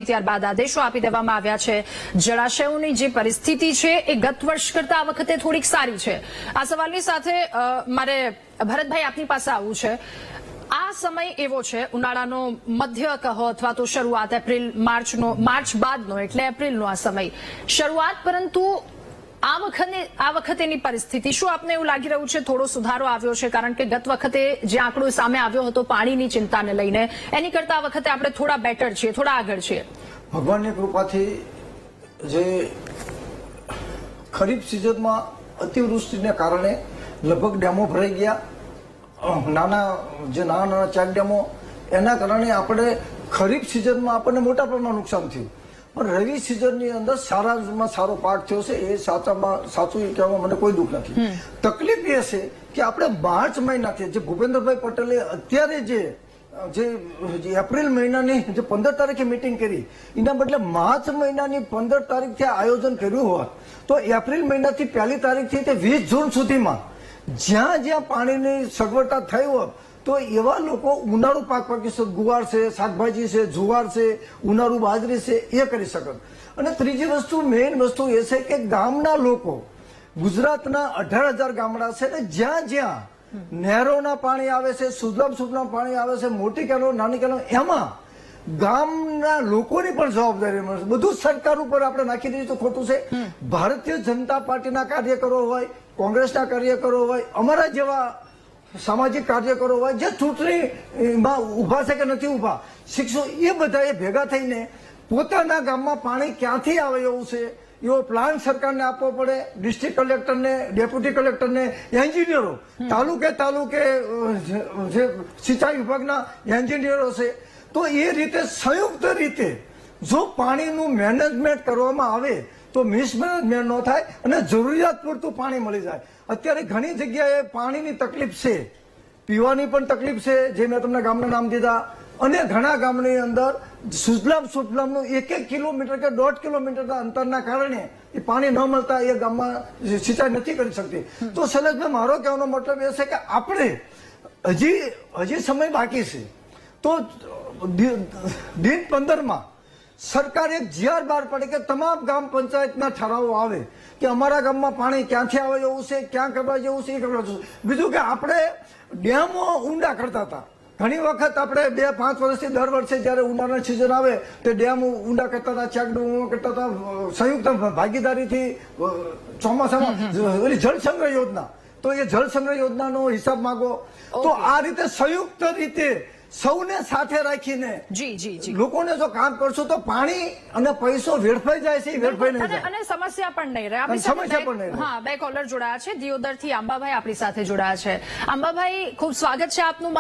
ત્યારબાદ આદેશો આપી દેવામાં આવ્યા છે। જળાશયોની જે પરિસ્થિતિ છે એ ગત વર્ષ કરતા આ વખતે થોડીક સારી છે। આ સવાલની સાથે મારે ભરતભાઈ આપની પાસે આવવું છે। આ સમય એવો છે ઉનાળાનો મધ્ય કહો અથવા તો શરૂઆત માર્ચ બાદનો એટલે એપ્રિલનો આ સમય શરૂઆત, પરંતુ આ વખતેની પરિસ્થિતિ શું આપને એવું લાગી રહ્યું છે થોડો સુધારો આવ્યો છે? કારણ કે ગત વખતે જે આંકડો સામે આવ્યો હતો પાણીની ચિંતાને લઈને, એની કરતા આ વખતે આપણે થોડા બેટર છીએ, થોડા આગળ છીએ। ભગવાનની કૃપાથી જે ખરીફ સિઝનમાં અતિવૃષ્ટિને કારણે લગભગ ડેમો ભરાઈ ગયા, નાના ચેક ડેમો, એના કારણે આપણે ખરીફ સિઝનમાં આપણને મોટા પ્રમાણમાં નુકસાન થયું। પણ રવિ સિઝનની અંદર સારામાં સારો પાક થયો છે, એ સાચું એ કહેવામાં મને કોઈ દુઃખ નથી। તકલીફ એ છે કે આપણે માર્ચ મહિનાથી જે ભૂપેન્દ્રભાઈ પટેલે અત્યારે જે એપ્રિલ મહિનાની જે 15 તારીખે મિટિંગ કરી, એના બદલે માર્ચ મહિનાની 15 તારીખથી આયોજન કર્યું હોત તો એપ્રિલ મહિનાથી 1 તારીખથી તે 20 જૂન સુધીમાં જ્યાં જ્યાં પાણીની સગવડતા થઈ હોત તો એવા લોકો ઉનાળુ પાક પાકી શકે, ગુવાર છે, શાકભાજી છે, જુવાર છે, ઉનાળુ બાજરી છે, એ કરી શકત। અને ત્રીજી વસ્તુ, મેઇન વસ્તુ એ છે કે ગામના લોકો, ગુજરાતના 18,000 ગામડા છે ને જ્યાં જ્યાં નહેરોના પાણી આવે છે, સુજલામ પાણી આવે છે, મોટી કેનાલ, નાની કેનાલ, એમાં ગામના લોકોની પણ જવાબદારી મળશે। બધું સરકાર ઉપર આપણે નાખી દઈએ તો ખોટું છે। ભારતીય જનતા પાર્ટીના કાર્યકરો હોય, કોંગ્રેસના કાર્યકરો હોય, અમારા જેવા સામાજિક કાર્યકરો હોય, જે ચૂંટણીમાં ઉભા છે કે નથી ઉભા, શિક્ષકો, એ બધાએ ભેગા થઈને પોતાના ગામમાં પાણી ક્યાંથી આવે એવું છે એવો પ્લાન સરકારને આપવો પડે। ડિસ્ટ્રિક્ટ કલેક્ટરને, ડેપ્યુટી કલેક્ટરને, એન્જિનિયરો, તાલુકે જે સિંચાઈ વિભાગના એન્જિનિયરો છે, તો એ રીતે સંયુક્ત રીતે જો પાણીનું મેનેજમેન્ટ કરવામાં આવે તો મિસમેનેજમેન્ટ ન થાય અને જરૂરિયાત પૂરતું પાણી મળી જાય। અત્યારે ઘણી જગ્યાએ પાણીની તકલીફ છે, પીવાની પણ તકલીફ છે, જે મેં તમને ગામના નામ દીધા, અને ઘણા ગામની અંદર સુજલામનું 1 કિલોમીટર કે 1.5 કિલોમીટરના અંતરના કારણે એ પાણી ન મળતા એ ગામમાં સિંચાઈ નથી કરી શકતી। તો શૈલેષભાઈ, મારો કહેવાનો મતલબ એ છે કે આપણે હજી સમય બાકી છે, તો દિન 15માં સરકાર એક જીઆર બહાર પડે કે તમામ ગ્રામ પંચાયતના ઠરાવો આવે કે અમારા ગામમાં પાણી ક્યાંથી આવે એવું છે, ક્યાં કરવા જેવું છે, એ કરવા જેવું છે। બીજું કે આપણે ડેમો ઊંડા કરતા હતા, ઘણી વખત આપણે 2-5 વર્ષથી દર વર્ષે જયારે ઉનાળાની સિઝન આવે તો ડેમ ઊંડા કરતા હતા, ચેકડેમ કરતા હતા, સંયુક્ત ભાગીદારીથી ચોમાસામાં જળ સંગ્રહ યોજના, તો એ જળ સંગ્રહ યોજનાનો હિસાબ માંગો। તો આ રીતે સંયુક્ત રીતે સૌને સાથે રાખીને લોકોને જો કામ કરશું તો પાણી અને પૈસો વેડફાઈ જાય છે, વેડફાઈ નહીં જાય અને સમસ્યા પણ નહીં રહે। સમસ્યા પણ નહીં રહે। હા, 2 કોલર જોડાયા છે। દિયોદરથી આંબાભાઈ આપણી સાથે જોડાયા છે। આંબાભાઈ, ખૂબ સ્વાગત છે આપનું।